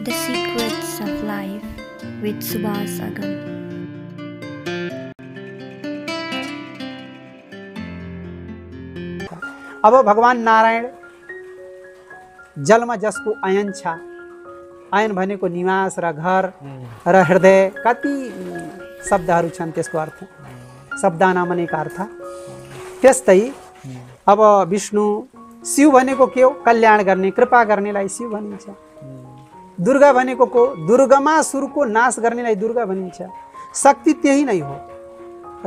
The Secrets of Life with Subhas Agam. अब भगवान नारायण जलमा जसको अयन छ, अयन भनेको निवास र घर र हृदय, कति शब्दहरू छन् त्यसको अर्थ, शब्दानाम अनेक अर्थ। त्यस्तै अब विष्णु, शिव भनेको के हो? कल्याण गर्ने, कृपा गर्नेलाई शिव भनिन्छ। दुर्गा भनेको को? दुर्गमासुरको नाश गर्नेलाई दुर्गा भनिन्छ। शक्ति त्यही नै हो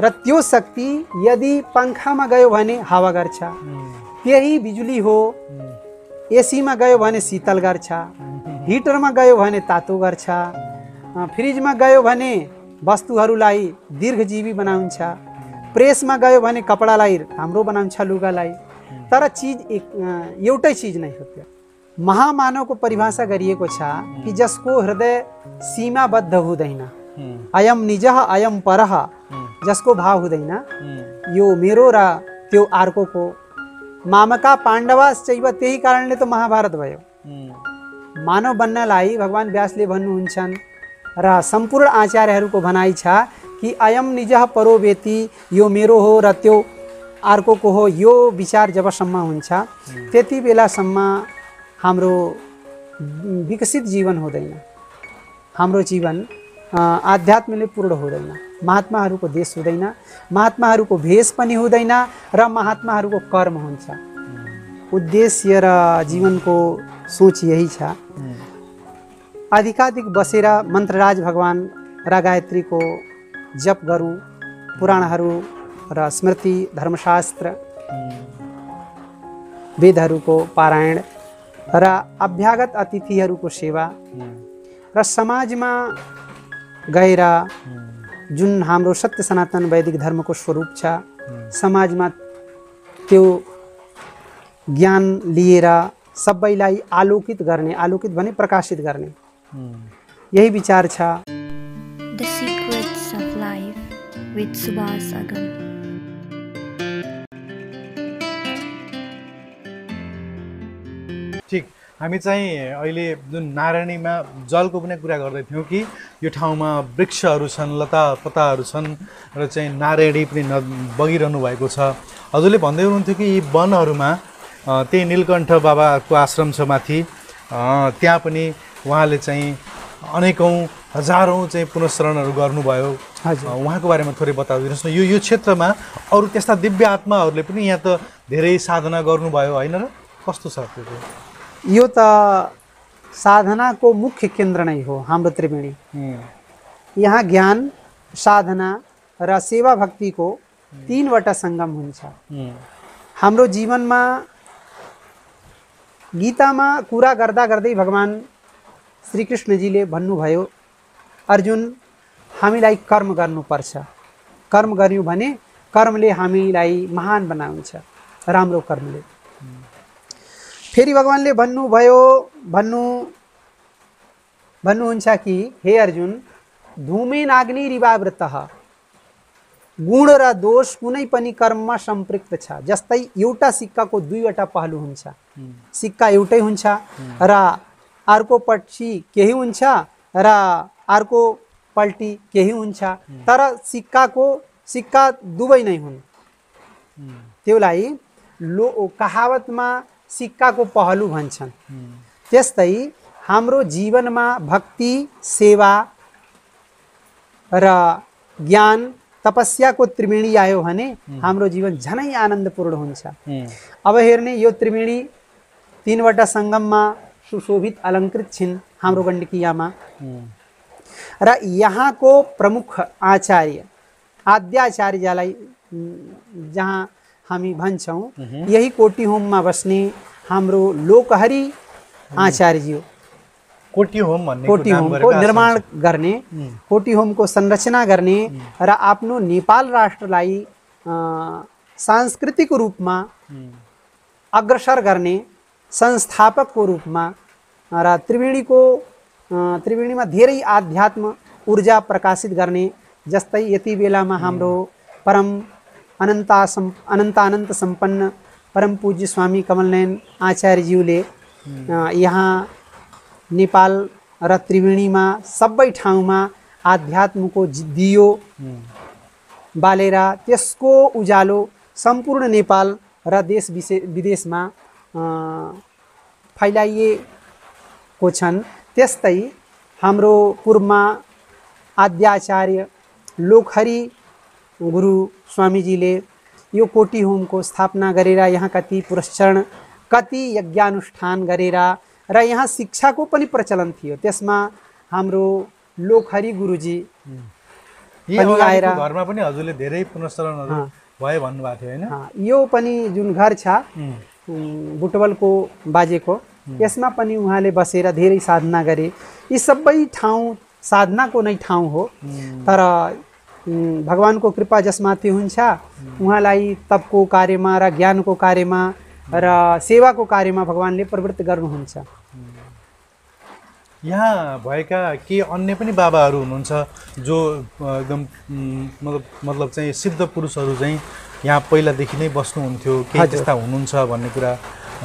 र त्यो शक्ति यदि पंखामा गयो भने हावा गर्छ, त्यही बिजुली हो। एसीमा गयो भने शीतल गर्छ, हिटरमा गयो भने तातो गर्छ, फ्रिजमा गयो भने वस्तुहरूलाई दीर्घजीवी बनाउँछ, प्रेसमा गयो भने कपडालाई राम्रो बनाउँछ, लुगालाई। तर चीज एउटै चीज नै हो। त्यो महामानवको परिभाषा गरिएको छ कि जसको हृदय सीमाबद्ध हुँदैन, अयम निजः अयम परः, जसको भाव हुँदैन यो मेरो र त्यो अर्कोको। मामका पाण्डवास चैव, त्यही कारणले त महाभारत भयो। मानव बन्नलाई भगवान व्यासले भन्नुहुन्छन् र सम्पूर्ण आचार्यहरूको भनाइ छ कि अयम निजः परो वेति, यो मेरो हो र त्यो अर्कोको हो। यो विचार जबसम्म हुन्छ त्यति बेलासम्म हाम्रो विकसित जीवन हुँदैन, हाम्रो जीवन आध्यात्मले पूर्ण हुँदैन, महात्माहरूको देश हुँदैन, महात्माहरूको भेष पनि हुँदैन र महात्माहरूको कर्म हुन्छ। उद्देश्य र जीवनको सोच यही छ। अधिकाधिक बसेर मन्त्रराज भगवान र गायत्रीको जप गरौँ, पुराणहरू र स्मृति धर्मशास्त्र वेदहरूको पारायण र अभ्यागत अतिथिहरूको सेवा र समाजमा गएर जुन हाम्रो सत्य सनातन वैदिक धर्मको स्वरूप छ, समाजमा त्यो ज्ञान लिएर सबैलाई आलोकित गर्ने, आलोकित भने प्रकाशित गर्ने, यही विचार छ। The Secrets of Life with Subhas Agam. ठीक, हामी चाहिँ अहिले जुन नारायणीमा जलको पनि कुरा गर्दै थियौँ कि यो ठाउँमा वृक्षहरू छन्, लतापताहरू छन् र चाहिँ नारायणी पनि बगिरहनु भएको छ। हजुरले भन्दै हुनुहुन्थ्यो कि यी वनहरूमा त्यही नीलकण्ठ बाबाको आश्रम छ माथि, त्यहाँ पनि उहाँले चाहिँ अनेकौँ हजारौँ चाहिँ पुनस्मरणहरू गर्नुभयो। उहाँको बारेमा थोरै बताइदिनुहोस् न। यो क्षेत्रमा अरू त्यस्ता दिव्य आत्माहरूले पनि यहाँ त धेरै साधना गर्नुभयो होइन र? कस्तो छ त्यो? यो त साधनाको मुख्य केन्द्र नै हो हाम्रो त्रिवेणी। यहाँ ज्ञान, साधना र सेवा भक्तिको तीनवटा सङ्गम हुन्छ। हाम्रो जीवनमा गीतामा कुरा गर्दा गर्दै भगवान श्रीकृष्णजीले भन्नुभयो, अर्जुन हामीलाई कर्म गर्नुपर्छ, कर्म गर्यौँ भने कर्मले हामीलाई महान बनाउँछ, राम्रो कर्मले। फेरि भगवानले भन्नुहुन्छ कि हे अर्जुन, धूमेन अग्निरिवावृतः, गुण र दोष कुनै पनि कर्ममा सम्पृक्त छ। जस्तै एउटा सिक्काको दुईवटा पहलु हुन्छ, सिक्का एउटै हुन्छ र अर्को पट्टि केही हुन्छ र अर्को पल्टी केही हुन्छ, तर सिक्का दुवै नै हुन्। त्यसलाई कहावतमा सिक्काको पहलु भन्छन्। त्यस्तै हाम्रो जीवनमा भक्ति, सेवा र ज्ञान, तपस्याको त्रिवेणी आयो भने हाम्रो जीवन झनै आनन्दपूर्ण हुन्छ। अब हेर्ने, यो त्रिवेणी तीनवटा सङ्गममा सुशोभित अलङ्कृत छिन् हाम्रो गण्डकीयामा र यहाँको प्रमुख आचार्य आद्याचार्यलाई जहाँ हामी भन्छौँ, यही कोटी होममा बस्ने हाम्रो लोकहरि आचार्यज्यू, कोटी होम को निर्माण गर्ने, कोटी होमको संरचना गर्ने र आफ्नो नेपाल राष्ट्रलाई सांस्कृतिक रूपमा अग्रसर गर्ने संस्थापकको रूपमा र त्रिवेणीमा धेरै आध्यात्म ऊर्जा प्रकाशित गर्ने। जस्तै यति बेलामा हाम्रो परम अनन्त सम्पन्न परम पूज्य स्वामी कमलनयन आचार्यज्यूले यहाँ नेपाल र त्रिवेणीमा सबै ठाउँमा आध्यात्मको दियो बालेर त्यसको उज्यालो सम्पूर्ण नेपाल र देश विदेशमा फैलाइएको छन्। त्यस्तै हाम्रो पूर्वमा आद्याचार्य लोकहरि गुरु स्वामीजीले यो कोटी होमको स्थापना गरेर यहाँ कति पुरस्चरण कति यज्ञानुष्ठान गरेर र यहाँ शिक्षाको पनि प्रचलन थियो। त्यसमा हाम्रो लोकहरि गुरुजी पनि आएर घरमा पनि हजुरले धेरै पुनश्चरणहरू भयो भन्नुभएको थियो हैन? यो पनि जुन घर छ बुटवलको बाजेको यसमा पनि उहाँले बसेर धेरै साधना गरे। यी सबै ठाउँ साधनाको नै ठाउँ हो। तर भगवानको कृपा जसमाथि हुन्छ उहाँलाई तपको कार्यमा र ज्ञानको कार्यमा र सेवाको कार्यमा भगवानले प्रवृत्त गर्नुहुन्छ। यहाँ भएका के अन्य पनि बाबाहरू हुनुहुन्छ जो एकदम मतलब चाहिँ सिद्ध पुरुषहरू चाहिँ यहाँ पहिलादेखि नै बस्नुहुन्थ्यो, केही त्यस्ता हुनुहुन्छ भन्ने कुरा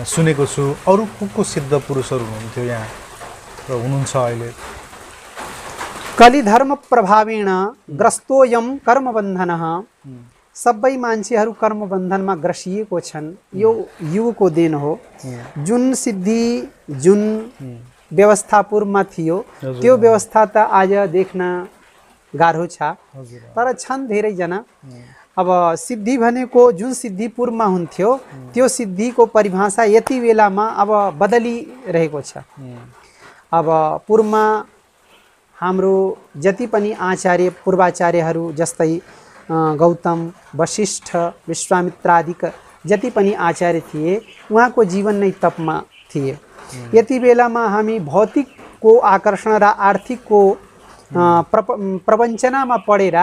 सुनेको छु। अरू को सिद्ध पुरुषहरू हुनुहुन्थ्यो यहाँ र हुनुहुन्छ अहिले? कलिधर्म प्रभावेण ग्रस्तोयम कर्मबन्धनः। सबै मान्छेहरू कर्मबन्धनमा ग्रसिएको छन्। यो युगको देन हो। जुन सिद्धि जुन व्यवस्था पूर्वमा थियो त्यो व्यवस्था त आज देख्न गाह्रो छ। तर छन् धेरैजना। अब सिद्धि भनेको जुन सिद्धि पूर्वमा हुन्थ्यो त्यो सिद्धिको परिभाषा यति बेलामा अब बदलिरहेको छ। अब पूर्वमा हाम्रो जति पनि आचार्य पूर्वाचार्यहरू जस्तै गौतम वशिष्ठ विश्वामित्र आदिक जति पनि आचार्य थिए उहाँको जीवन नै तपमा थिए। यति बेलामा हामी भौतिकको आकर्षण र आर्थिकको प्रवञ्चनामा पढेर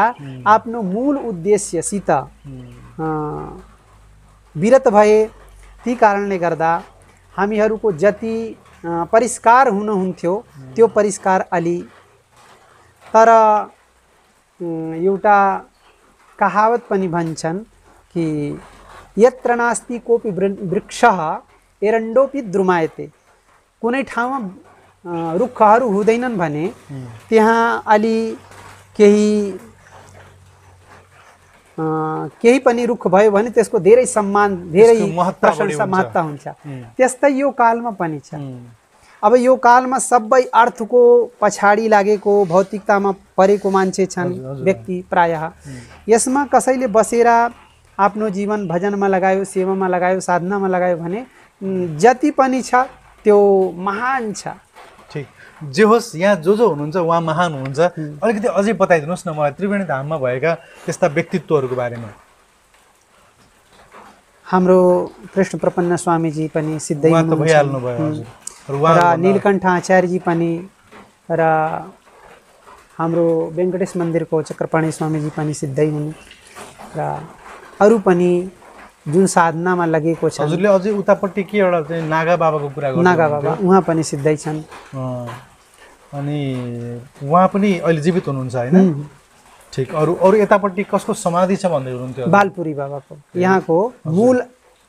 आफ्नो मूल उद्देश्यसित विरत भए। ती कारणले गर्दा हामीहरूको जति परिष्कार हुनुहुन्थ्यो त्यो परिष्कार अलि। तर एउटा कहावत पनि भन्छन् कि यत्र नास्ति कोपि वृक्षः एरण्डोपि द्रुमायते। कुनै ठाउँमा रुखहरू हुँदैनन् भने त्यहाँ अलि केही पनि रुख भयो भने त्यसको धेरै सम्मान धेरै प्रशंसा महत्त्व हुन्छ। त्यस्तै यो कालमा पनि छ। अब यो कालमा सबै अर्थको पछाडि लागेको भौतिकतामा परेको मान्छे छन् व्यक्ति प्रायः। यसमा कसैले बसेर आफ्नो जीवन भजनमा लगायो, सेवामा लगायो, साधनामा लगायो भने जति पनि छ त्यो महान छ। ठीक, जे होस् यहाँ जो हुनुहुन्छ उहाँ महान हुनुहुन्छ। अलिकति अझै बताइदिनुहोस् न मलाई त्रिवेणी धाममा भएका त्यस्ता व्यक्तित्वहरूको बारेमा। हाम्रो कृष्ण प्रपन्न स्वामीजी पनि सिद्धै भइहाल्नु भयो र नीलकण्ठ आचार्यजी पनि र हाम्रो वेङ्कटेश मन्दिरको चक्रपाणी स्वामीजी पनि सिद्धै हुन् र अरू पनि जुन साधनामा लगेको छ। हजुरले अझै उतापट्टि के एउटा चाहिँ नागा बाबाको कुरा गर्नु? नागा बाबा उहाँ पनि सिद्धै छन्। अनि उहाँ पनि अहिले जीवित हुनुहुन्छ हैन? ठीक। अरू यतापट्टि कसको समाधि छ भन्दै हुनुहुन्थ्यो? बालपुरी बाबाको, यहाँको मूल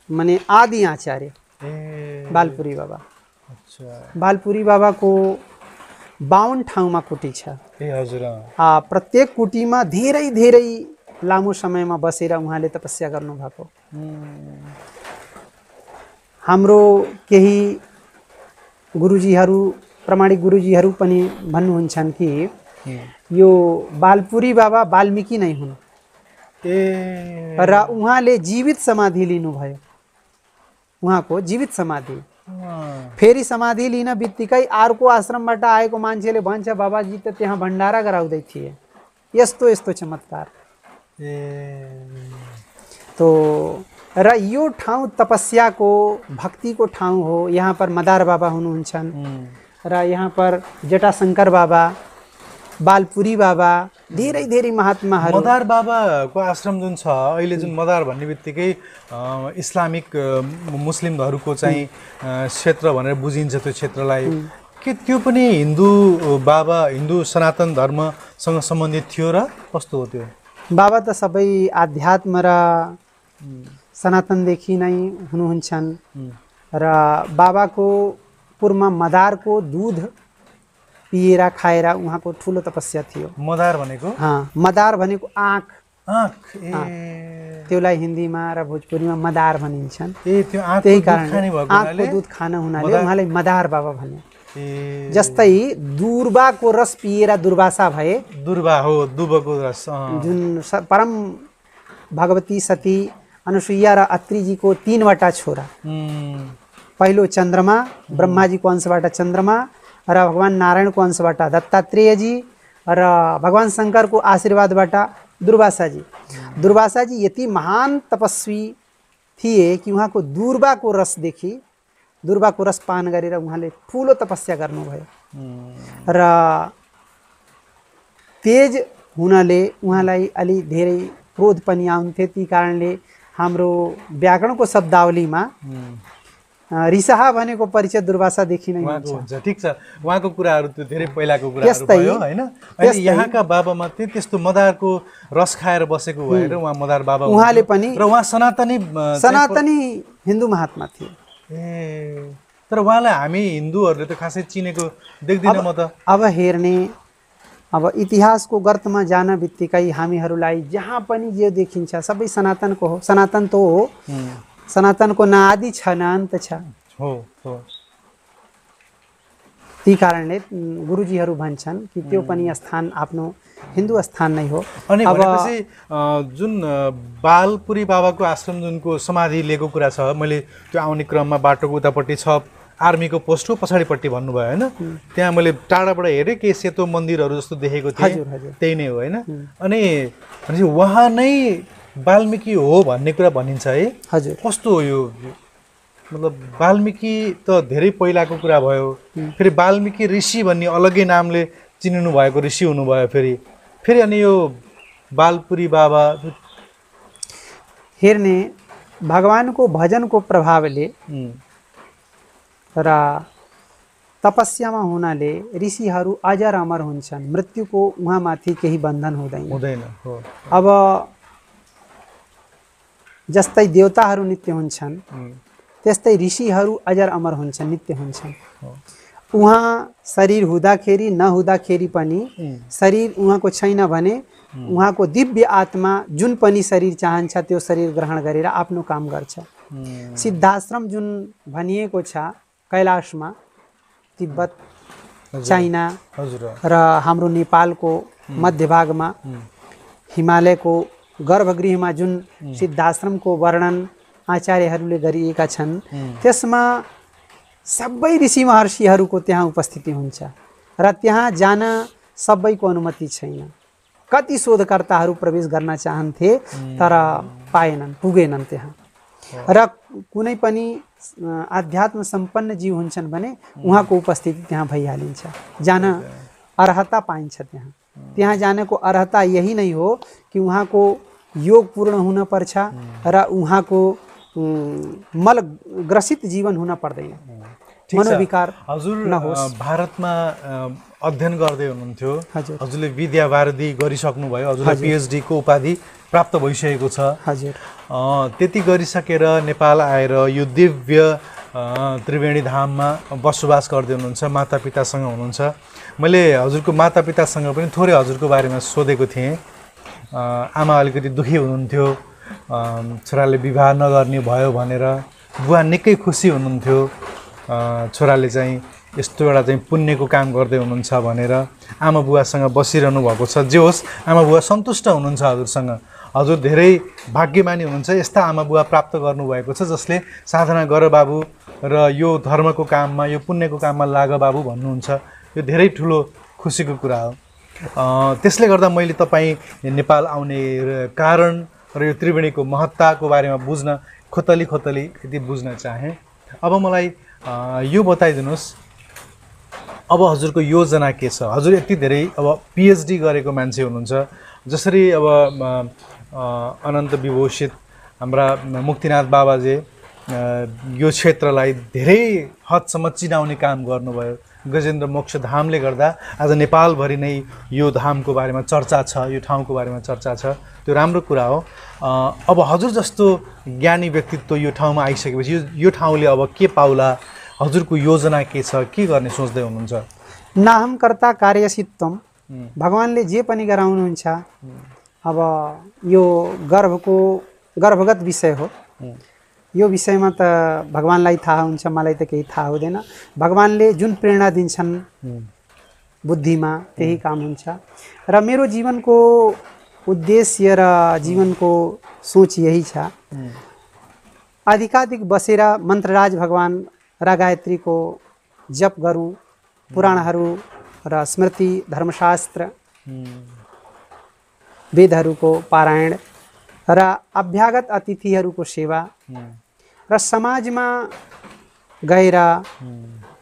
माने आदि आचार्य बालपुरी बाबा। बालपुरी बाबाको 52 ठाउँमा कुटी छ। हजुर। प्रत्येक कुटीमा धेरै धेरै लामो समयमा बसेर उहाँले तपस्या गर्नुभएको। हाम्रो केही गुरुजीहरू प्रामाणिक गुरुजीहरू पनि भन्नुहुन्छन् कि यो बालपुरी बाबा वाल्मीकि नै हुन् र उहाँले जीवित समाधि लिनुभयो। उहाँको जीवित समाधि फेरि समाधि लिन बित्तिकै अर्को आश्रमबाट आएको मान्छेले भन्छ बाबाजी त त्यहाँ भण्डारा गराउँदै थिए। यस्तो यस्तो चमत्कार। तो र यो ठाउँ तपस्याको भक्तिको ठाउँ हो। यहाँ पर मदार बाबा हुनुहुन्छन् र यहाँ पर जटाशंकर बाबा, बालपुरी बाबा, धेरै धेरै महात्माहरू। मदार बाबाको आश्रम जुन छ अहिले, जुन मदार भन्ने बित्तिकै इस्लामिक मुस्लिमहरूको चाहिँ क्षेत्र भनेर बुझिन्छ त्यो क्षेत्रलाई। के त्यो पनि हिन्दू बाबा, हिन्दू सनातन धर्मसँग सम्बन्धित थियो र कस्तो हो त्यो? बाबा त सबै आध्यात्म र सनातनदेखि नै हुनुहुन्छन् र बाबाको पूर्वमा मदारको दुध पिएर खाएर उहाँको ठुलो तपस्या थियो। मदार भनेको मदार भनेको आँख, आँख त्यसलाई हिन्दीमा र भोजपुरीमा मदार भनिन्छन्। त्यो त्यही कारण आँखको दुध खान हुनाले उहाँलाई मदार बाबा भने। जस्तै दुर्वाको रस पिएर दुर्वासा भए। दुर्वा हो, दुबको रस, जुन परम भगवती सती अनुसुईया र अत्रिजीको 3वटा छोरा, पहिलो चन्द्रमा, ब्रह्माजीको अंशबाट चन्द्रमा र भगवान नारायणको अंशबाट दत्तात्रेयजी र भगवान शङ्करको आशीर्वादबाट दुर्वासाजी। दुर्वासाजी यति महान तपस्वी थिए कि उहाँको दुर्वाको रसदेखि, दुर्वाको रस पान गरेर उहाँले ठुलो तपस्या गर्नुभयो र तेज हुनाले उहाँलाई अलि धेरै क्रोध पनि आउँथे। ती कारणले हाम्रो व्याकरणको शब्दावलीमा रिसाहा भनेको परिचय दुर्वासादेखि नै हुन्छ। ठिक छ, उहाँको कुराहरू त्यो धेरै पहिलाको कुराहरू भयो हैन। अनि यहाँका बाबामा चाहिँ त्यस्तो मदारको रस खाएर बसेको भएर उहाँ मदार बाबा, उहाँले पनि र उहाँ सनातनी हिन्दू महात्मा थिए। तर उहाँलाई हामी हिन्दूहरूले त खासै चिनेको देख्दिन म त। अब हेर्ने, अब इतिहासको गर्तमा जान बित्तिकै हामीहरूलाई जहाँ पनि जे देखिन्छ सबै सनातनको हो। सनातन त हो, सनातनको न आदि छ न अन्त छ। ती कारणले गुरुजीहरू भन्छन् कि त्यो पनि स्थान आफ्नो हिन्दू स्थान नै हो। अनि भनेपछि जुन बालपुरी बाबाको आश्रम जुनको समाधि लिएको कुरा छ, मैले त्यो आउने क्रममा बाटोको उतापट्टि छ आर्मीको पोस्ट हो, पछाडिपट्टि भन्नुभयो होइन, त्यहाँ मैले टाढाबाट हेरेँ केही सेतो मन्दिरहरू जस्तो देखेको थिएँ, त्यही नै हो होइन। अनि भनेपछि उहाँ नै वाल्मिकी हो भन्ने कुरा भनिन्छ है। हजुर, कस्तो हो यो? मतलब वाल्मिकी त धेरै पहिलाको कुरा भयो, फेरि वाल्मिकी ऋषि भन्ने अलग्गै नामले चिनिनु भएको ऋषि हुनुभयो फेरि अनि यो बालपुरी बाबा हेर्ने भगवानको भजनको प्रभावले र तपस्यामा हुनाले ऋषिहरू अजर अमर हुन्छन्। मृत्युको उहाँमाथि केही बन्धन हुँदैन। अब जस्तै देवताहरू नित्य हुन्छन् त्यस्तै ऋषिहरू अजर अमर हुन्छन्, नित्य हुन्छन्। उहाँ शरीर हुँदाखेरि नहुँदाखेरि पनि शरीर उहाँको छैन भने उहाँको दिव्य आत्मा जुन पनि शरीर चाहन्छ त्यो शरीर ग्रहण गरेर आफ्नो काम गर्छ। सिद्धाश्रम जुन भनिएको छ कैलाशमा, तिब्बत, चाइना र हाम्रो नेपालको मध्यभागमा हिमालयको गर्भगृहमा जुन सिद्धाश्रमको वर्णन आचार्यहरूले गरिएका छन्, त्यसमा सबै ऋषि महर्षिहरूको त्यहाँ उपस्थिति हुन्छ र त्यहाँ जान सबैको अनुमति छैन। कति शोधकर्ताहरू प्रवेश गर्न चाहन्थे तर पाएनन्, पुगेनन् त्यहाँ। र कुनै पनि आध्यात्म सम्पन्न जीव हुन्छन् भने उहाँको उपस्थिति त्यहाँ भइहालिन्छ, जान अर्हता पाइन्छ। त्यहाँ जानको अर्हता यही नै हो कि उहाँको योग पूर्ण हुन पर्छ र उहाँको मल ग्रसित जीवन हुन पर्दैन, मनोविकार नहोस्। भारतमा अध्ययन गर्दै हुनुहुन्थ्यो, हजुरले विद्यावारिधि गरिसक्नु भयो, हजुरले पिएचडी को उपाधि प्राप्त भइसकेको छ। हजुर, त्यति गरिसकेर नेपाल आएर यो दिव्य त्रिवेणी धाममा बसोबास गर्दै हुनुहुन्छ, मातापितासँग हुनुहुन्छ। मैले हजुरको मातापितासँग पनि थोरै हजुरको बारेमा सोधेको थिएँ। आमा अलिकति दुखी हुनुहुन्थ्यो छोराले विवाह नगर्ने भयो भनेर, बुवा निकै खुसी हुनुहुन्थ्यो छोराले चाहिँ यस्तो एउटा चाहिँ पुण्यको काम गर्दै हुनुहुन्छ भनेर। आमा बुवासँग बसिरहनु भएको छ, जे होस् आमा बुवा सन्तुष्ट हुनुहुन्छ हजुरसँग। हजुर धेरै भाग्यमानी हुनुहुन्छ, यस्ता आमा बुवा प्राप्त गर्नुभएको छ जसले साधना गर बाबु र यो धर्मको काममा, यो पुण्यको काममा लाग बाबु भन्नुहुन्छ। यो धेरै ठुलो खुसीको कुरा हो। त्यसले गर्दा मैले तपाईँ नेपाल आउने कारण र यो त्रिवेणीको महत्ताको बारेमा बुझ्न खोतली यति बुझ्न चाहेँ। अब मलाई यो बताइदिनुहोस्, अब हजुरको योजना के छ? हजुर यति धेरै अब पिएचडी गरेको मान्छे हुनुहुन्छ, जसरी अब अनन्त विभूषित हाम्रा मुक्तिनाथ बाबाले यो क्षेत्रलाई धेरै हदसम्म चिनाउने काम गर्नुभयो। गजेन्द्र मोक्ष धामले गर्दा आज नेपालभरि नै यो धामको बारेमा चर्चा छ, यो ठाउँको बारेमा चर्चा छ, त्यो राम्रो कुरा हो। अब हजुर जस्तो ज्ञानी व्यक्तित्व यो ठाउँमा आइसकेपछि यो ठाउँले अब के पाउला? हजुरको योजना के छ? के गर्ने सोच्दै हुनुहुन्छ? नाहम कर्ता कार्यसित त्वम, भगवानले जे पनि गराउनुहुन्छ अब यो गर्भगत विषय हो। यो विषयमा त भगवानलाई थाहा हुन्छ, मलाई त केही थाहा हुँदैन। भगवानले जुन प्रेरणा दिन्छन् बुद्धिमा त्यही काम हुन्छ। र मेरो जीवनको उद्देश्य र जीवनको सोच यही छ, अधिकाधिक बसेर मन्त्रराज भगवान र गायत्रीको जप गरौँ, पुराणहरू र स्मृति धर्मशास्त्र वेदहरूको पारायण र अभ्यागत अतिथिहरूको सेवा र समाजमा गएर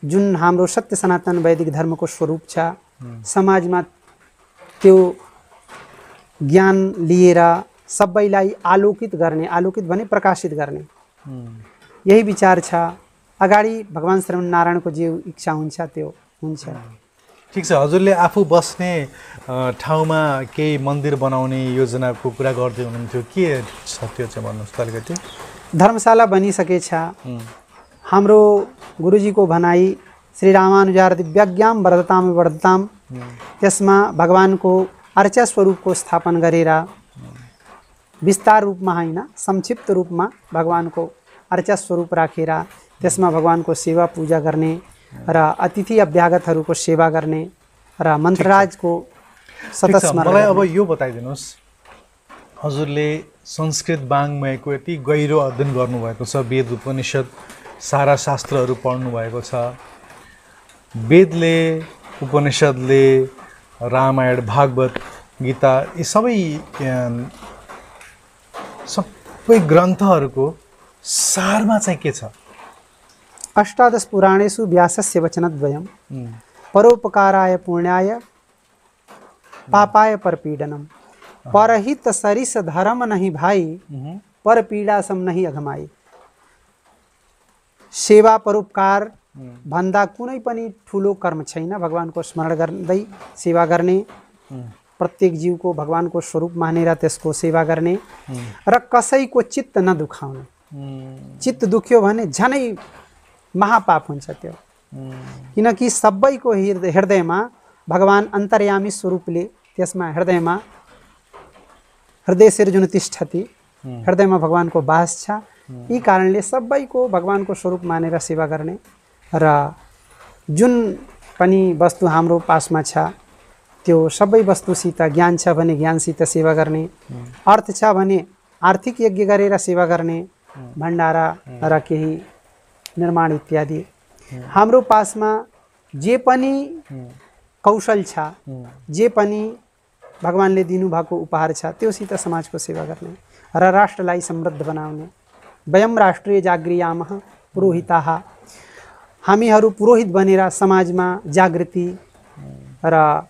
जुन हाम्रो सत्य सनातन वैदिक धर्मको स्वरूप छ समाजमा त्यो ज्ञान लिएर सबैलाई आलोकित गर्ने, आलोकित भने प्रकाशित गर्ने यही विचार छ। अगाडि भगवान श्रीमन्नारायणको जे इच्छा हुन्छ त्यो हुन्छ। ठिक छ, हजुरले आफू बस्ने ठाउँमा केही मन्दिर बनाउने योजनाको कुरा गर्दै हुनुहुन्थ्यो, के छ त्यो चाहिँ भन्नुहोस् त अलिकति। धर्मशाला बनिसकेछ। हाम्रो गुरुजीको भनाइ श्री रामानुजार दिव्यज्ञाम वर्धताम वर्धताम, त्यसमा भगवानको अर्चा स्वरूपको स्थापना गरेर विस्तार रूपमा होइन संक्षिप्त रूपमा भगवानको अर्चा स्वरूप राखेर त्यसमा भगवानको सेवा पूजा गर्ने र अतिथि अभ्यागतहरूको सेवा गर्ने र मन्त्रराजको सतत स्मरण। मलाई अब यो बताइदिनुहोस्, हजुरले संस्कृत वाङ्मयको यति गहिरो अध्ययन गर्नुभएको छ, वेद उपनिषद सारा शास्त्रहरू पढ्नु भएको छ, वेदले उपनिषदले रामायण भागवत गीता यी सबै ग्रन्थहरूको सारमा चाहिँ के छ? अष्टादश पुराणेषु व्यासस्य वचनद्वयम् परोपकाराय पुण्याय पापाय परपीडनम, परहित सरिस धर्म नहीं भाई, पर पीडा सम नहीं अघमाई। सेवा परोपकार भन्दा कुनै पनि ठुलो कर्म छैन। भगवानको स्मरण गर्दै सेवा गर्ने, प्रत्येक जीवको भगवानको स्वरूप मानेर त्यसको सेवा गर्ने र कसैको चित्त नदुखाउने। चित्त दुख्यो भने झनै महापाप हुन्छ त्यो, किनकि सबैको हृदयमा भगवान अन्तर्यामी स्वरूपले त्यसमा हृदयमा हृदय सिर्जुन तिष्ठति, हृदयमा भगवानको वास छ। यी कारणले सबैको भगवानको स्वरूप मानेर सेवा गर्ने र जुन पनि वस्तु हाम्रो पासमा छ त्यो सबै वस्तुसित ज्ञान छ भने ज्ञानसित सेवा गर्ने, अर्थ छ भने आर्थिक यज्ञ गरेर सेवा गर्ने, भण्डारा र केही निर्माण इत्यादि। हाम्रो पासमा जे पनि कौशल छ, जे पनि भगवानले दिनुभएको उपहार छ त्योसित समाजको सेवा गर्ने र राष्ट्रलाई समृद्ध बनाउने। वयम राष्ट्रिय जागृयामः पुरोहिताः, हामीहरू पुरोहित बनेर समाजमा जागृति र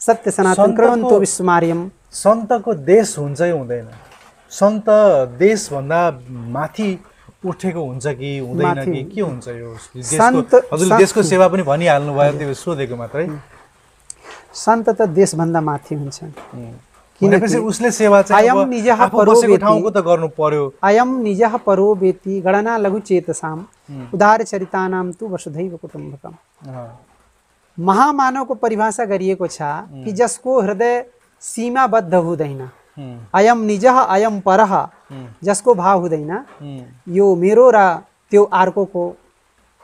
सत्य सनातन कृणन्तो विश्वमार्यम। सन्तको देश हुन्छ कि हुँदैन? सन्त देशभन्दा माथि उठेको हुन्छ कि हुँदैन कि के हुन्छ यो देशको? हजुरले देशको सेवा पनि भनिहाल्नु भयो, त्यो सोधेको मात्रै। सन्त त देशभन्दा माथि हुन्छ, किनकि उसले सेवा चाहिँ अयम निजः परो बसेको ठाउँको त गर्नु पर्यो। अयम निजः परो वेति गणना लघु चेतसाम, उदार चरितानाम तु वसुधैव कुटुम्बकम। महामानवको परिभाषा गरिएको छ कि जसको हृदय सीमाबद्ध हुँदैन, अयम निजः अयम परः, जसको भाव हुँदैन यो मेरो र त्यो अर्कोको।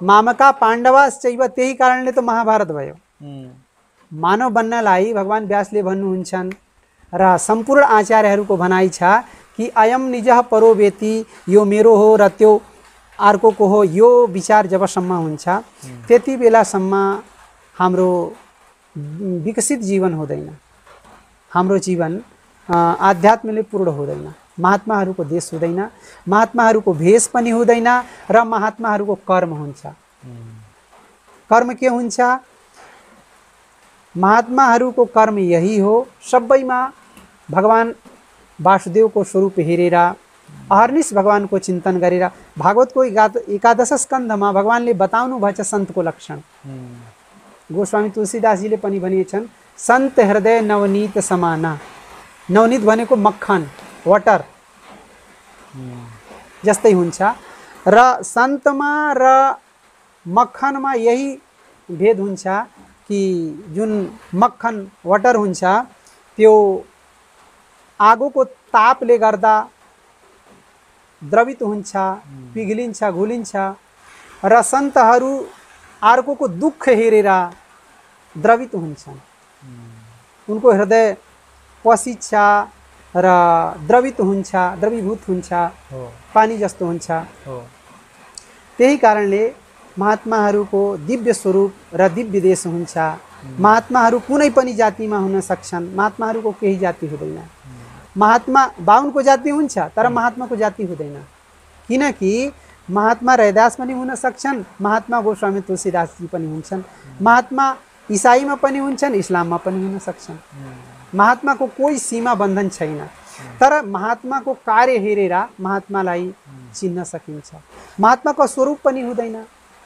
मामका पाण्डवाश्चैव, त्यही कारणले त महाभारत भयो। मानव बन्नलाई भगवान व्यासले भन्नुहुन्छन् र सम्पूर्ण आचार्यहरूको भनाइ छ कि अयम निजः परो वेति, यो मेरो हो र त्यो अर्कोको हो। यो विचार जबसम्म हुन्छ त्यति बेलासम्म हाम्रो विकसित जीवन हुँदैन, हाम्रो जीवन आध्यात्मले पूर्ण हुँदैन, महात्माहरूको देश हुँदैन, महात्माहरूको भेष पनि हुँदैन र महात्माहरूको कर्म हुन्छ। कर्म के हुन्छ? महात्माहरूको कर्म यही हो, सबैमा भगवान वासुदेवको स्वरूप हेरेर अहर्निश भगवानको चिन्तन गरेर। भागवतको 11 स्कन्धमा भगवानले बताउनु भएछ सन्तको लक्षण। गोस्वामी तुलसीदासजीले पनि भनेछन्, सन्त हृदय नवनीत समाना। नवनीत भनेको मक्खन, वाटर जस्तै हुन्छ र सन्तमा र मक्खनमा यही भेद हुन्छ कि जुन मक्खन वाटर हुन्छ त्यो आगोको तापले गर्दा द्रवित हुन्छ, पिघलिन्छ, घुलिन्छ र सन्तहरू अर्कोको दुःख हेरेर द्रवित हुन्छन्। उनको हृदय पसिन्छ र द्रवित हुन्छ, द्रवीभूत हुन्छ, पानी जस्तो हुन्छ। त्यही कारणले महात्माहरूको दिव्य स्वरूप र दिव्य देश हुन्छ। महात्माहरू कुनै पनि जातिमा हुन सक्छन्, महात्माहरूको केही जाति हुँदैन। महात्मा 52 को जाति हुन्छ तर महात्माको जाति हुँदैन, किनकि महात्मा रैदास पनि हुन सक्छन्, महात्मा गोस्वामी तुलसीदासजी पनि हुन्छन्, महात्मा इसाईमा पनि हुन्छन्, इस्लाममा पनि हुन सक्छन्। महात्माको कोही सीमा बन्धन छैन, तर महात्माको कार्य हेरेर महात्मालाई चिन्न सकिन्छ। महात्माको स्वरूप पनि हुँदैन,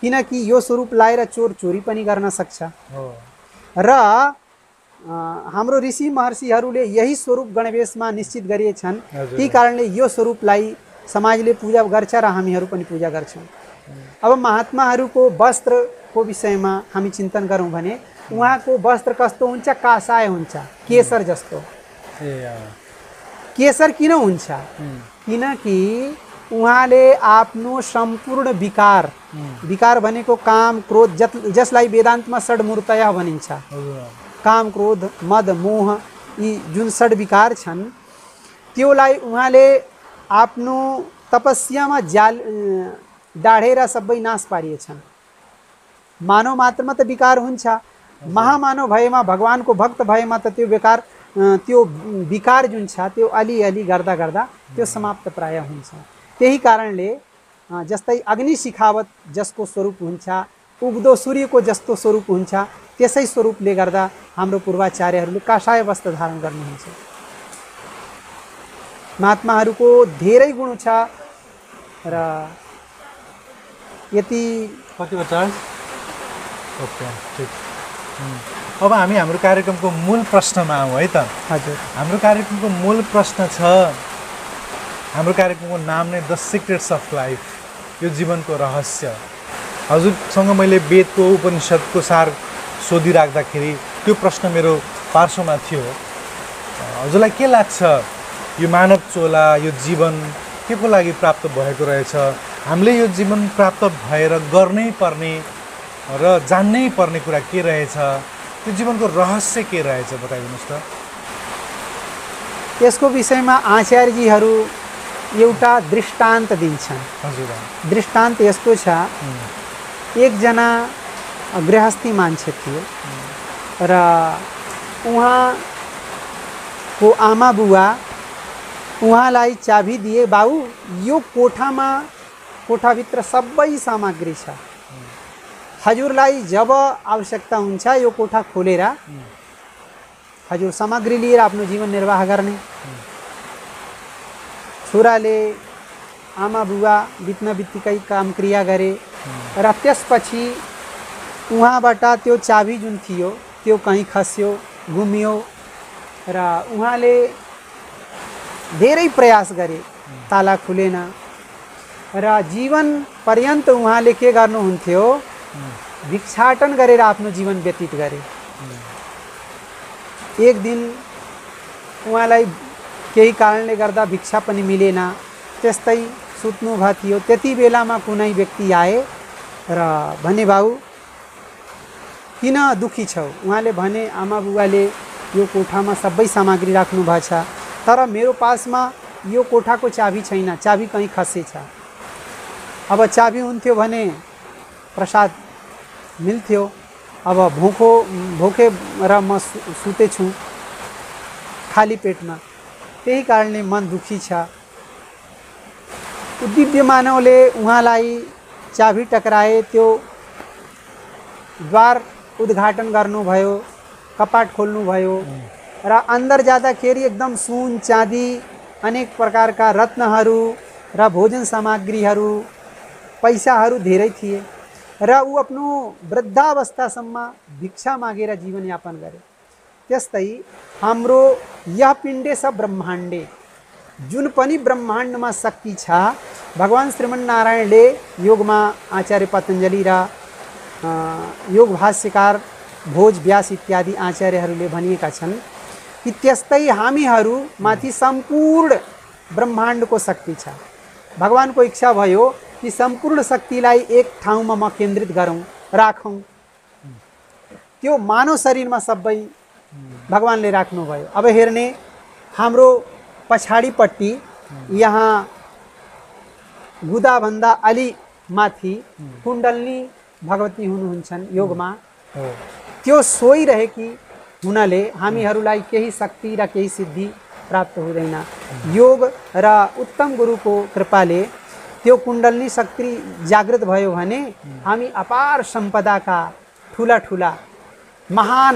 किनकि यो स्वरूप लाएर चोर चोरी पनि गर्न सक्छ। र हाम्रो ऋषि महर्षिहरूले यही स्वरूप गणवेशमा निश्चित गरिएछन्। त्यही कारणले यो स्वरूपलाई समाजले पूजा गर्छ र हामीहरू पनि पूजा गर्छौँ। अब महात्माहरूको वस्त्रको विषयमा हामी चिन्तन गरौँ भने उहाँको वस्त्र कस्तो हुन्छ? कासाय हुन्छ, केसर जस्तो। केसर किन हुन्छ? किनकि उहाँले आफ्नो सम्पूर्ण विकार, विकार भनेको काम, क्रोध, जसलाई वेदान्तमा षड्मूर्तयः भनिन्छ। काम, क्रोध, मद, मोह यी जुन षड विकार छन् त्योलाई उहाँले आफ्नो तपस्यामा डाढेर सबै नाश पारिएछन्। मानव मात्रमा त विकार हुन्छ, महामानव भएमा, भगवानको भक्त भएमा त त्यो विकार जुन छ त्यो अलिअलि गर्दा गर्दा त्यो समाप्त प्राय हुन्छ। त्यही कारणले जस्तै अग्नि शिखावत जसको स्वरूप हुन्छ, उग्दो सूर्यको जस्तो स्वरूप हुन्छ, त्यसै स्वरूपले गर्दा हाम्रो पूर्वाचार्यहरूले काषाय वस्त्र धारण गर्नुहुन्छ। महात्माहरूको धेरै गुण छ र यति कतिवटा। ओके, ठिक। अब हामी हाम्रो कार्यक्रमको मूल प्रश्नमा आउँ है त। हजुर, हाम्रो कार्यक्रमको मूल प्रश्न छ, हाम्रो कार्यक्रमको नाम नै द सिक्रेट्स अफ लाइफ, यो जीवनको रहस्य। हजुरसँग मैले वेदको उपनिषदको सार सोधिराख्दाखेरि त्यो प्रश्न मेरो पार्श्वमा थियो। हजुरलाई के लाग्छ यो मानव चोला, यो जीवन के को लागि प्राप्त भएको रहेछ? हामीले यो जीवन प्राप्त भएर गर्नै पर्ने र जान्नै पर्ने कुरा के रहेछ? त्यो जीवनको रहस्य के रहेछ बताइदिनुहोस् त। यसको विषयमा आचार्यजीहरू एउटा दृष्टान्त दिन्छन्। हजुर, दृष्टान्त यस्तो छ, एकजना गृहस्थी मान्छे थियो र उहाँको आमा बुवा उहाँलाई चाबी दिए, बाबु यो कोठाभित्र सबै सामग्री छ, हजुरलाई जब आवश्यकता हुन्छ यो कोठा खोलेर हजुर सामग्री लिएर आफ्नो जीवन निर्वाह गर्ने। छोराले आमा बुवा बित्न बित्तिकै काम क्रिया गरे र त्यसपछि उहाँबाट त्यो चाबी जुन थियो त्यो कहीँ खस्यो, गुमियो र उहाँले धेरै प्रयास गरे, ताला खुलेन र जीवन पर्यन्त उहाँले के गर्नुहुन्थ्यो? भिक्षाटन गरेर आफ्नो जीवन व्यतीत गरे। एक दिन उहाँलाई केही कारणले गर्दा भिक्षा पनि मिलेन, त्यस्तै सुत्नु भएको थियो। त्यति बेलामा कुनै व्यक्ति आए र भने, बाबु किन दुखी छौ? उहाँले भने, आमा बुवाले यो कोठामा सबै सामग्री राख्नु भएको छ, तर मेरो पासमा यो कोठाको चाबी छैन, चाबी कहीँ खसेछ। अब चाबी हुन्थ्यो भने प्रसाद मिल्थ्यो, अब भोके र म सुतेछु खाली पेटमा, त्यही कारणले मन दुखी छ। दिव्य मानवले उहाँलाई चाबी टक्राए, त्यो द्वार उद्घाटन गर्नुभयो, कपाट खोल्नुभयो र अंदर जाँदाखेरि एकदम सुन, चाँदी, अनेक प्रकारका रत्नहरू र भोजन सामग्रीहरू, पैसाहरू धेरै थिए र ऊ आफ्नो वृद्धावस्थासम्म भिक्षा मागेर जीवनयापन गरे। त्यस्तै हाम्रो यह पिण्डे छ ब्रह्माण्डे, जुन पनि ब्रह्माण्डमा शक्ति छ, भगवान श्रीमन्नारायणले योगमा आचार्य पतञ्जलि र योग भाष्यकार भोज व्यास इत्यादि आचार्यहरूले भनिएका छन् कि त्यस्तै हामीहरूमाथि सम्पूर्ण ब्रह्माण्डको शक्ति छ। भगवानको इच्छा भयो कि सम्पूर्ण शक्तिलाई एक ठाउँमा म केन्द्रित गरौँ, राखौँ। त्यो मानव शरीरमा सबै भगवानले राख्नुभयो। अब हेर्ने हाम्रो पछाडिपट्टि यहाँ गुदाभन्दा अलि माथि कुण्डलिनी भगवती हुनुहुन्छन् योगमा। त्यो सोइरहेकी हुनाले हामीहरूलाई केही शक्ति र केही सिद्धि प्राप्त हुँदैन। योग र उत्तम गुरुको कृपाले त्यो कुण्डलिनी शक्ति जागृत भयो भने हामी अपार सम्पदाका ठुला ठुला महान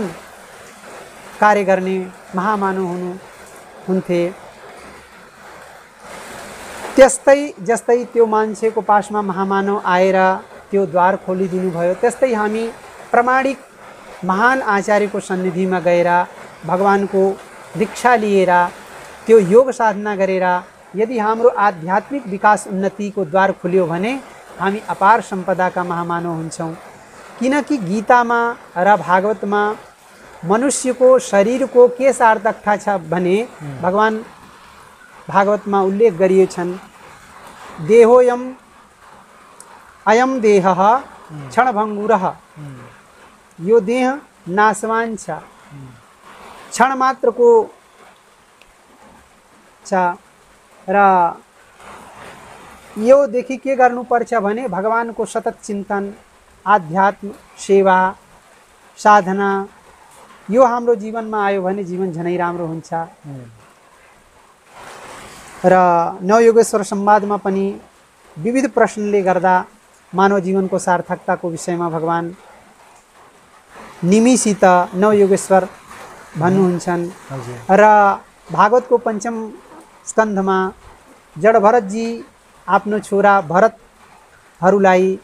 कार्य गर्ने महामानव हुन्थे। त्यस्तै जस्तै त्यो मान्छेको पासमा महामानव आएर त्यो द्वार खोलिदिनु भयो, त्यस्तै हामी प्रामाणिक महान आचार्यको सन्निधिमा गएर भगवानको दीक्षा लिएर त्यो योग साधना गरेर यदि हाम्रो आध्यात्मिक विकास उन्नतिको द्वार खुल्यो भने हामी अपार सम्पदाका महामानव हुन्छौँ। किनकि गीतामा र भागवतमा मनुष्यको शरीरको के सार्थकता छ भने भगवान भागवतमा उल्लेख गरिएछन्, देहोयम अयम देहः क्षणभङ्गुरः। यो देह नाशवान छ, क्षण मात्रको छ र योदेखि के गर्नुपर्छ भने भगवानको सतत चिन्तन, आध्यात्म सेवा, साधना, यो हाम्रो जीवनमा आयो भने जीवन झनै राम्रो हुन्छ। र नवयोगेश्वर संवादमा पनि विविध प्रश्नले गर्दा मानव जीवनको सार्थकताको विषयमा भगवान निमिषित नवयोगेश्वर भन्नुहुन्छन्। र भागवतको पंचम स्कन्धमा जड भरतजी आफ्नो छोरा भरतहरूलाई,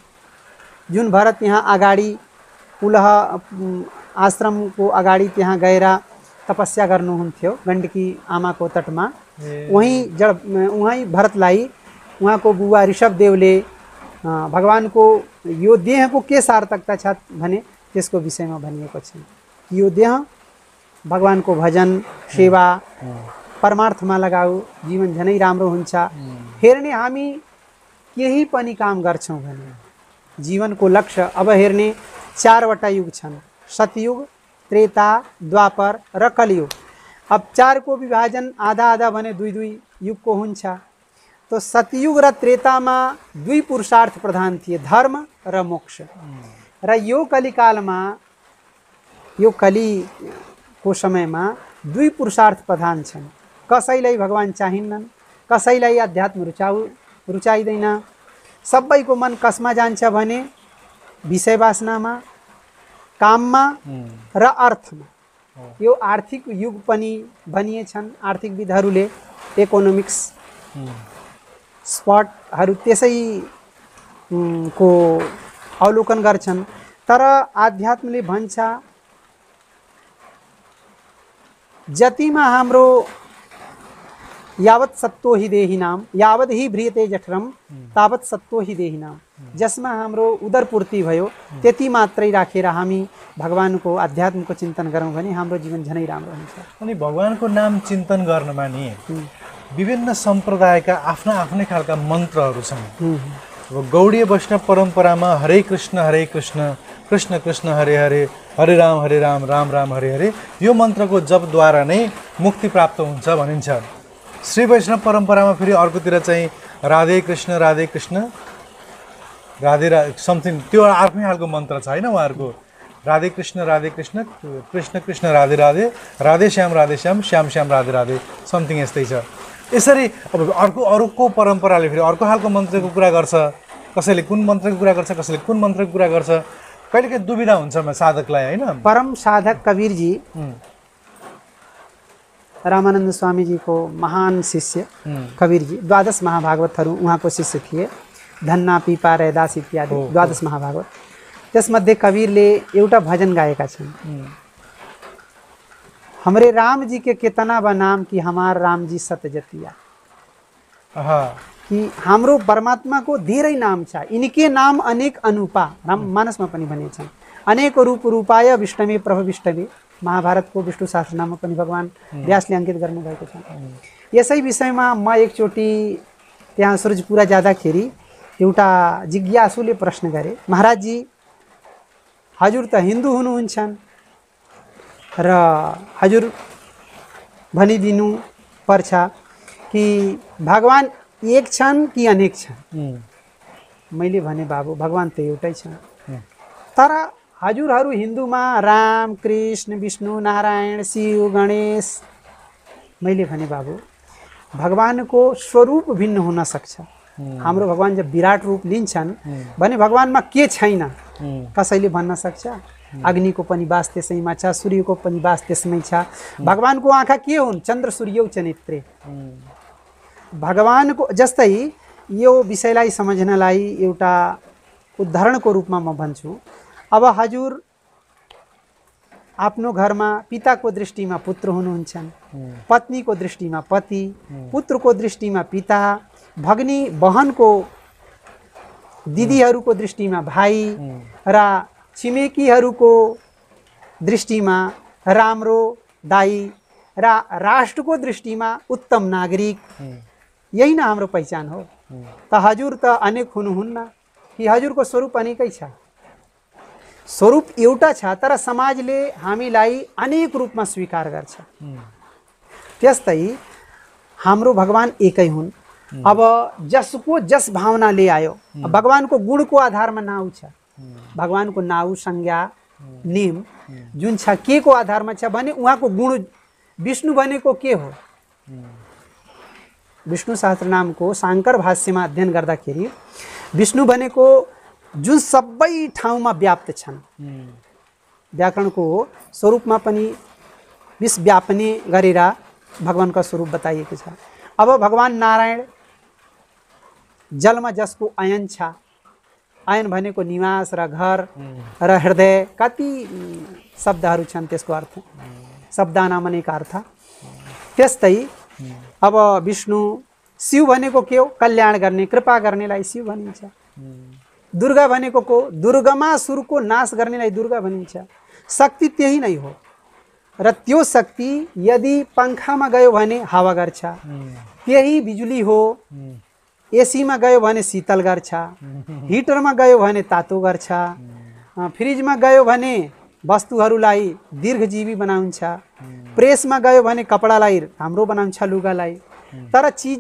जुन भरत यहाँ अगाडि पुलह आश्रमको अगाडि त्यहाँ गएर तपस्या गर्नुहुन्थ्यो गण्डकी आमाको तटमा, वहीँ भरतलाई उहाँको बुबा ऋषभदेवले भगवानको यो देहको के सार्थकता छ भने त्यसको विषयमा भनिएको छ। यो देह भगवानको भजन सेवा परमार्थमा लगाऊ, जीवन झनै राम्रो हुन्छ। हेर्ने हामी केही पनि काम गर्छौँ भने जीवनको लक्ष्य, अब हेर्ने 4वटा युग छन्, सतयुग, त्रेता, द्वापर र कलियुग। अब 4 को विभाजन आधा आधा भने 2-2 युगको हुन्छ। तो सतयुग र त्रेतामा 2 पुरुषार्थ प्रधान थिए, धर्म र मोक्ष। र यो कलिकालमा, यो कलिको समयमा 2 पुरुषार्थ प्रधान छन्। कसैलाई भगवान चाहिन्नन्, कसैलाई अध्यात्म रुचाइदैन। सबैको मन कसमा जान्छ भने विषय वासनामा, काममा र अर्थमा। यो आर्थिक युग पनि भनिएछन् आर्थिकविदहरूले, इकोनोमिक्स स्पटहरू त्यसै को अवलोकन गर्छन्। तर आध्यात्मले भन्छ जतिमा हाम्रो यावत् सत्तो हि देहिनाम यावद् हि भ्रियते जठरम तावत् सत्तो हि देहिनाम। जसमा हाम्रो उदरपूर्ति भयो त्यति मात्रै राखेर हामी भगवानको अध्यात्मको चिन्तन गरौँ भने हाम्रो जीवन झनै राम्रो हुन्छ। अनि भगवानको नाम चिन्तन गर्नमा नि विभिन्न सम्प्रदायका आफ्ना आफ्नै खालका मन्त्रहरू छन्। अब गौडीय वैष्णव परम्परामा हरे कृष्ण कृष्ण कृष्ण हरे हरे, हरे राम राम राम हरे हरे, यो मन्त्रको जपद्वारा नै मुक्ति प्राप्त हुन्छ भनिन्छ। श्री वैष्णव परम्परामा फेरि अर्कोतिर चाहिँ राधे कृष्ण राधे समथिङ, त्यो आफ्नै खालको मन्त्र छ होइन उहाँहरूको। राधे कृष्ण कृष्ण कृष्ण राधे राधे, राधे श्याम श्याम श्याम राधे राधे, समथिङ यस्तै छ। यसरी अब अर्को परम्पराले फेरि अर्को खालको मन्त्रको कुरा गर्छ, कसैले कुन मन्त्रको कुरा गर्छ, कसैले कुन मन्त्रको कुरा गर्छ, कहिलेकाहीँ दुविधा हुन्छ साधकलाई होइन। परम साधक कबीरजी रामानन्द स्वामीजीको महान शिष्य कबीरजी 12 महाभागवतहरू उहाँको शिष्य थिए। धन्ना पिपा रैदास इत्यादि 12 महाभागवत। त्यसमध्ये कबीरले एउटा भजन गाएका छन्, हमरे राम जी के केतना बा नाम कि हमार राम जी सत जतिया। कि हाम्रो परमात्माको धेरै नाम छ, यिनके नाम अनेक अनुपा, राममानसमा पनि भनेछन्। अनेक रूप रूपाय विष्णवे प्रभ विष्णवे महाभारतको विष्णु सहस्रनाममा पनि भगवान व्यासले अङ्कित गर्नुभएको छ। यसै विषयमा म एकचोटि त्यहाँ सूरजपुरा जाँदाखेरि एउटा जिज्ञासुले प्रश्न गरे, महाराजजी हजुर त हिन्दू हुनुहुन्छन् र हजुर भनिदिनु पर्छ कि भगवान एक छन् कि अनेक छन्। मैले भने बाबु भगवान त एउटै छ, तर हजुरहरू हिन्दूमा राम कृष्ण विष्णु नारायण शिव गणेश। मैले भने बाबु भगवानको स्वरूप भिन्न हुन सक्छ। हाम्रो भगवान जब विराट रूप लिन्छन् भने भगवानमा के छैन कसैले भन्न सक्छ? अग्निको पनि वास त्यसैमा छ, सूर्यको पनि वास त्यसमै छ। भगवानको आँखा के हुन्? चन्द्र सूर्यौ च नेत्रे। भगवानको जस्तै यो विषयलाई सम्झनलाई एउटा उदाहरणको रूपमा म भन्छु। अब हजुर आफ्नो घरमा पिताको दृष्टिमा पुत्र हुनुहुन्छन्, पत्नीको दृष्टिमा पति, पुत्रको दृष्टिमा पिता, भग्नी बहनको दिदीहरूको दृष्टिमा भाइ र छिमेकीहरूको दृष्टिमा राम्रो दाई र राष्ट्रको दृष्टिमा उत्तम नागरिक। यही न हाम्रो पहिचान हो। त हजुर त अनेक हुनुहुन्न कि हजुरको स्वरूप अनेकै छ? स्वरूप एउटा छ, तर समाजले हामीलाई अनेक रूपमा स्वीकार गर्छ। त्यस्तै हाम्रो भगवान एकै हुन्। अब जसको जस भावनाले आयो, भगवानको गुणको आधारमा नाउँ छ। भगवानको नाउँ संज्ञा नेम जुन छ के को आधारमा छ भने उहाँको गुण। विष्णु भनेको के हो? विष्णु सहस्रनामको शाङ्कर भाष्यमा अध्ययन गर्दाखेरि विष्णु भनेको जुन सबै ठाउँमा व्याप्त छन्। व्याकरणको स्वरूपमा पनि विश्वव्यापने गरेर भगवानको स्वरूप बताइएको छ। अब भगवान नारायण जलमा जसको अयन छ, अयन भनेको निवास र घर र हृदय, कति शब्दहरू छन् त्यसको अर्थ, शब्दानाम अनेक अर्थ। त्यस्तै अब विष्णु, शिव भनेको के हो? कल्याण गर्ने कृपा गर्नेलाई शिव भनिन्छ। दुर्गा भनेको को? दुर्गमासुरको नाश गर्नेलाई दुर्गा भनिन्छ। शक्ति त्यही नै हो र त्यो शक्ति यदि पंखामा गयो भने हावा गर्छ, त्यही बिजुली हो। एसीमा गयो भने शीतल गर्छ, हिटरमा गयो भने तातो गर्छ, फ्रिजमा गयो भने वस्तुहरूलाई दीर्घजीवी बनाउँछ, प्रेसमा गयो भने कपडालाई राम्रो बनाउँछ, लुगालाई। तर चिज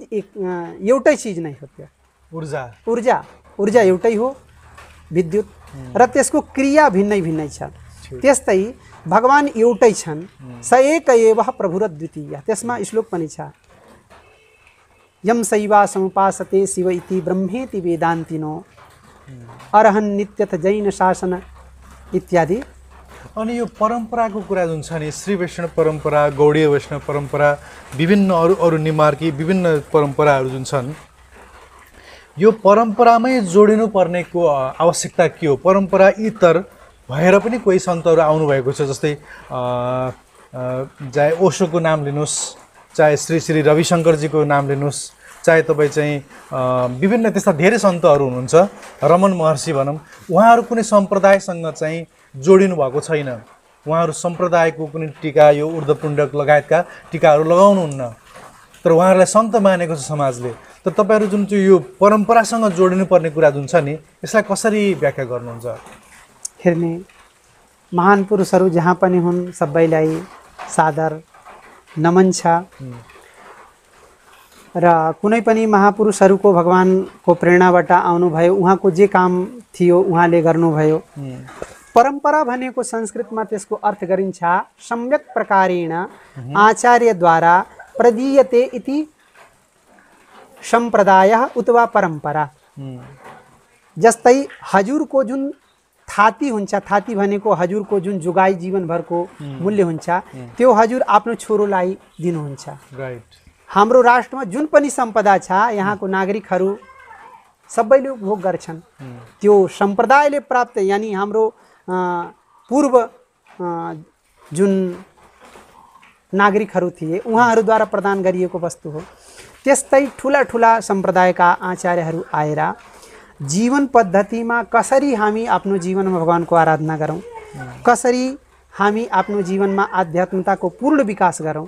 एउटै चिज नै हो। त्यो ऊर्जा एउटै हो, विद्युत, र त्यसको क्रिया भिन्नै भिन्नै छ। त्यस्तै भगवान एउटै छन्। स एक एव प्रभुरद्वितीय। त्यसमा श्लोक पनि छ, यम शैवा समुपासते शिव इति ब्रह्मेति वेदान्तिनो अरहन् नित्यत जैन शासन इत्यादि। अनि यो परम्पराको कुरा जुन छ नि, श्री वैष्णव परम्परा, गौडीय वैष्णव परम्परा, विभिन्न अरू निमार्की विभिन्न परम्पराहरू जुन छन्, यो परम्परामै जोडिनु पर्नेको आवश्यकता के हो? परम्परा इतर भएर पनि कोही सन्तहरू आउनुभएको छ, जस्तै चाहे ओशोको नाम लिनुहोस्, चाहे श्री श्री रविशङ्करजीको नाम लिनुहोस्, चाहे तपाईँ चाहिँ विभिन्न त्यस्ता धेरै सन्तहरू हुनुहुन्छ, रमन महर्षि भनौँ, उहाँहरू कुनै सम्प्रदायसँग चाहिँ जोडिनु भएको छैन। उहाँहरू सम्प्रदायको कुनै टीका, यो ऊर्ध्वपुण्डक लगायतका टीकाहरू लगाउनुहुन्न, तर उहाँहरूलाई सन्त मानेको छ समाजले। त तपाईँहरू जुन चाहिँ यो परम्परासँग जोडिनु पर्ने कुरा जुन छ नि, यसलाई कसरी व्याख्या गर्नुहुन्छ? हेर्ने महान पुरुषहरू जहाँ पनि हुन् सबैलाई सादर नमन छ। र कुनै पनि महापुरुषहरूको भगवानको प्रेरणाबाट आउनुभयो, उहाँको जे काम थियो उहाँले गर्नुभयो। परम्परा भनेको संस्कृतमा त्यसको अर्थ गरिन्छ सम्यक प्रकारेण आचार्यद्वारा प्रदीयते इति सम्प्रदायः अथवा परम्परा। जस्तै हजुरको जुन थाती हुन्छ, थाती भनेको हजुरको जुन जुगाई जीवनभरको मूल्य हुन्छ, त्यो हजुर आफ्नो छोरोलाई दिनुहुन्छ। हाम्रो राष्ट्रमा जुन पनि सम्पदा छ, यहाँको नागरिकहरू सबैले उपभोग गर्छन्। त्यो सम्प्रदायले प्राप्त, यानि हाम्रो पूर्व जुन नागरिकहरू थिए उहाँहरूद्वारा प्रदान गरिएको वस्तु हो। त्यस्तै ठुला ठुला सम्प्रदायका आचार्यहरू आएर जीवन पद्धतिमा कसरी हामी आफ्नो जीवनमा भगवानको आराधना गरौँ, कसरी हामी आफ्नो जीवनमा आध्यात्मताको पूर्ण विकास गरौँ,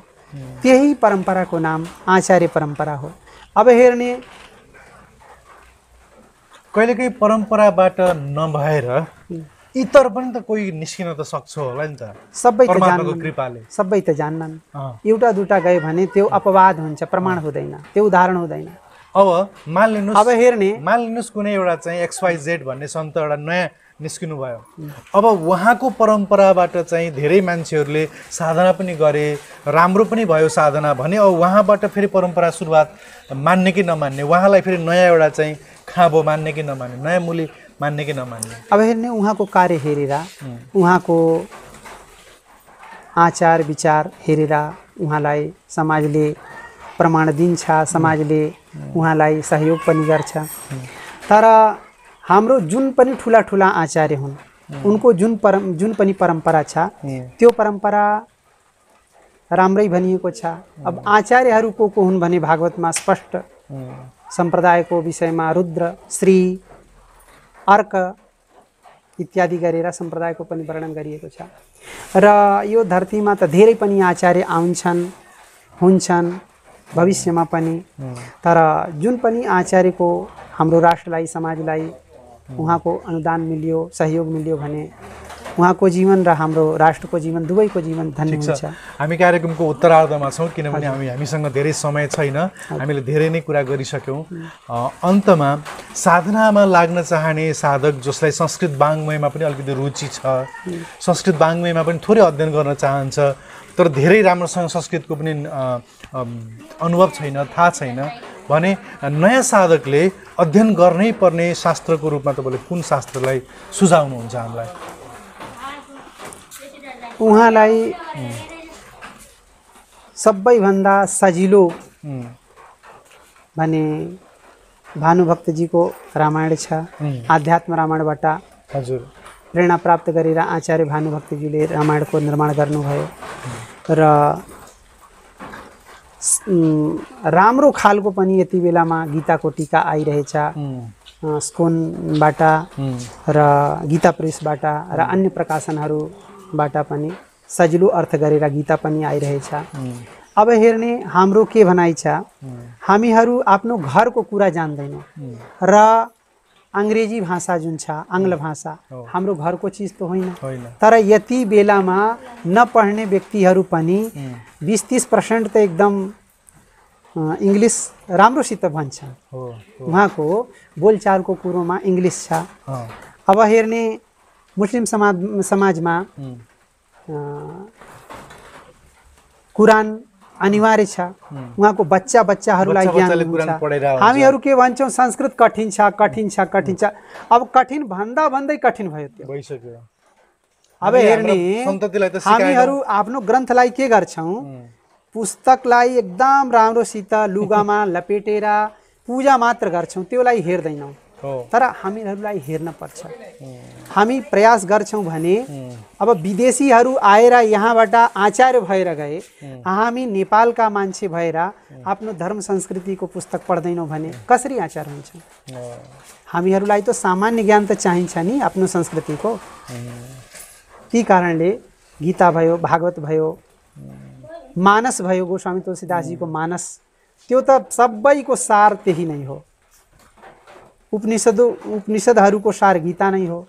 त्यही परम्पराको नाम आचार्य परम्परा हो। अब हेर्ने कहिलेकाहीँ परम्पराबाट नभएर इतर पनि त कोही निस्किन त सक्छ होला नि त, सबै त परमात्माको जान्नन्, कृपाले। सबै त जान्नन्। एउटा दुटा गयो भने त्यो अपवाद हुन्छ, प्रमाण हुँदैन, त्यो उदाहरण हुँदैन। अब मानिलिनुहोस्, अब हेर्ने कुनै एउटा चाहिँ XYZ भन्ने सन्त एउटा नयाँ निस्किनु भयो, अब उहाँको परम्पराबाट चाहिँ धेरै मान्छेहरूले साधना पनि गरे, राम्रो पनि भयो साधना भने, अब उहाँबाट फेरि परम्परा सुरुवात मान्ने कि नमान्ने, उहाँलाई फेरि नयाँ एउटा चाहिँ खाँबो मान्ने कि नमान्ने, नयाँ मूल्य मान्ने कि नमान्ने। अब हेर्ने उहाँको कार्य हेरेर, उहाँको आचार विचार हेरेर उहाँलाई समाजले प्रमाण दिन्छ, समाजले उहाँलाई सहयोग पनि गर्छ। तर हाम्रो जुन पनि ठुला ठुला आचार्य हुन्, उनको जुन पनि परम्परा छ, त्यो परम्परा राम्रै भनिएको छ। अब आचार्यहरू को हुन् भने भागवतमा स्पष्ट सम्प्रदायको विषयमा रुद्र, श्री, अर्क इत्यादि गरेर सम्प्रदायको पनि वर्णन गरिएको छ। र यो धरतीमा त धेरै पनि आचार्य आउँछन्, हुन्छन् भविष्यमा पनि। तर जुन पनि आचार्यको हाम्रो राष्ट्रलाई, समाजलाई उहाँको अनुदान मिल्यो, सहयोग मिल्यो भने उहाँको जीवन र हाम्रो राष्ट्रको जीवन, दुवैको जीवन धन्य हुन्छ। हामी कार्यक्रमको उत्तरार्धमा छौँ, किनभने हामीसँग धेरै समय छैन, हामीले धेरै नै कुरा गरिसक्यौँ। अन्तमा साधनामा लाग्न चाहने साधक जसलाई संस्कृत वाङ्मयमा पनि अलिकति रुचि छ, संस्कृत वाङ्मयमा पनि थोरै अध्ययन गर्न चाहन्छ, तर धेरै राम्रोसँग संस्कृतको पनि अनुभव छैन, थाहा छैन भने नयाँ साधकले अध्ययन गर्नै पर्ने शास्त्रको रूपमा तपाईँले कुन शास्त्रलाई सुझाउनुहुन्छ हामीलाई? उहाँलाई सबैभन्दा सजिलो भने भानुभक्तजीको रामायण छ। आध्यात्म रामायणबाट हजुर प्रेरणा प्राप्त गरेर आचार्य भानुभक्तजीले रामायणको निर्माण गर्नुभयो र राम्रो खालको पनि यति बेलामा गीताको टीका आइरहेछ स्कोनबाट र गीता प्रेसबाट र अन्य प्रकाशनहरूबाट पनि सजिलो अर्थ गरेर गीता पनि आइरहेछ। अब हेर्ने हाम्रो के भनाइ छ, हामीहरू आफ्नो घरको कुरा जान्दैनौँ र अंग्रेजी भाषा जुन छ, आङ्ग्ल भाषा हाम्रो घरको चिज त होइन। तर यति बेलामा नपढ्ने व्यक्तिहरू पनि 20-30% त एकदम इङ्ग्लिस राम्रोसित भन्छन्। उहाँको बोलचालको कुरोमा इङ्ग्लिस छ। अब हेर्ने मुस्लिम समाजमा कुरान अनिवार्य छ, उहाँको बच्चाहरूलाई ज्ञान हुन्छ। हामीहरू के भन्छौँ, संस्कृत कठिन छ, कठिन छ, कठिन छ। अब कठिन भन्दा भन्दै कठिन भयो, त्यो भइसक्यो। अब हेर्ने हामीहरू आफ्नो ग्रन्थलाई के गर्छौँ, पुस्तकलाई एकदम राम्रोसित लुगामा लपेटेर पूजा मात्र गर्छौँ, त्यसलाई हेर्दैनौँ। तर हामीहरूलाई हेर्न पर्छ। हामी प्रयास गर्छौँ भने अब विदेशीहरू आएर यहाँबाट आचार्य भएर गए, हामी नेपालका मान्छे भएर आफ्नो धर्म संस्कृतिको पुस्तक पढ्दैनौँ भने कसरी आचार्य हुन्छौँ? हामीहरूलाई त सामान्य ज्ञान त चाहिन्छ नि आफ्नो संस्कृतिको। ती कारणले गीता भयो, भागवत भयो, मानस भयो, गोस्वामी तुलसीदासजीको मानस, त्यो त सबैको सार त्यही नै हो। उपनिषदहरूको सार गीता नै हो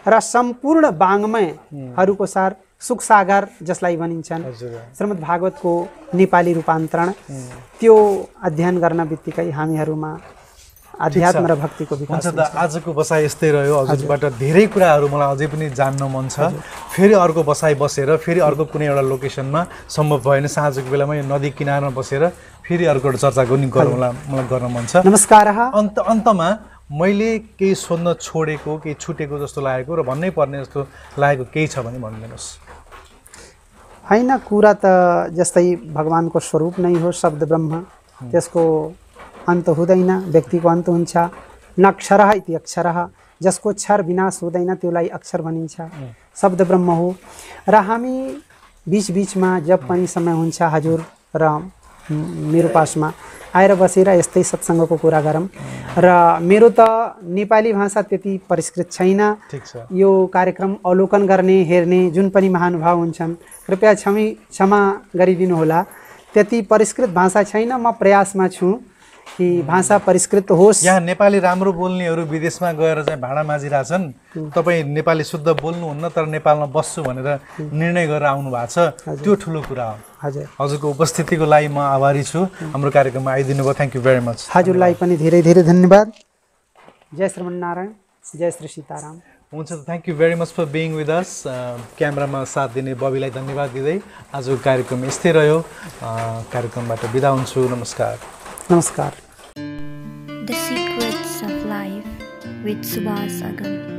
र सम्पूर्ण वाङ्मयहरूको सार सुखसागर जसलाई भनिन्छन्, श्रीमद् भागवतको नेपाली रूपान्तरण, त्यो अध्ययन गर्न बित्तिकै हामीहरूमा अध्यात्म र भक्तिको विकास हुन्छ। आजको बसाइ यस्तै रह्यो। हजुरबाट धेरै कुराहरू मलाई अझै पनि जान्न मन छ। फेरि अर्को बसाइ बसेर फेरि अर्को कुनै एउटा लोकेसनमा सम्भव भएन साँझको बेलामा यो नदी किनारमा बसेर फेरि अर्को चर्चा पनि गरौँला, मलाई गर्न मन छ। नमस्कार। अन्तमा मैले केही सोध्न छोडेको, केही छुटेको जस्तो लागेको र भन्नै पर्ने जस्तो लागेको केही छ भने भनिदिनुहोस्। होइन, कुरा त जस्तै भगवानको स्वरूप नै हो शब्द ब्रह्म, त्यसको अन्त हुँदैन, व्यक्तिको अन्त हुन्छ। नक्षरः इति अक्षरः, जसको क्षर विनाश हुँदैन त्यसलाई अक्षर भनिन्छ, शब्द ब्रह्म हो। र हामी बिचबिचमा जब पनि समय हुन्छ हजुर र मेरो पासमा आएर बसेर यस्तै सत्सङ्गको कुरा गरौँ। र मेरो त नेपाली भाषा त्यति परिष्कृत छैन। ठिक छ। यो कार्यक्रम अवलोकन गर्ने हेर्ने जुन पनि महानुभाव हुन्छन् कृपया क्षमा गरिदिनु होला। त्यति परिष्कृत भाषा छैन, म प्रयासमा छु कि भाषा परिष्कृत होस्। यहाँ नेपाली राम्रो बोल्नेहरू विदेशमा गएर चाहिँ भाडा माझिरहेछन्, तपाईँ नेपाली शुद्ध बोल्नुहुन्न तर नेपालमा बस्छु भनेर निर्णय गरेर आउनु भएको छ, त्यो ठुलो कुरा हो। हजुर, हजुरको उपस्थितिको लागि म आभारी छु। हाम्रो कार्यक्रममा आइदिनु भयो, थ्याङ्क यू भेरी मच। हजुरलाई पनि धेरै धेरै धन्यवाद। जय श्रीमन्नारायण, जय श्री सीताराम। हुन्छ, thank you very much for being with us. क्यामेरामा साथ दिने बबीलाई धन्यवाद दिँदै आजको कार्यक्रम यस्तै रह्यो। कार्यक्रमबाट बिदा हुन्छु, नमस्कार। नमस्कार। The Secrets of Life with Subhas Agam.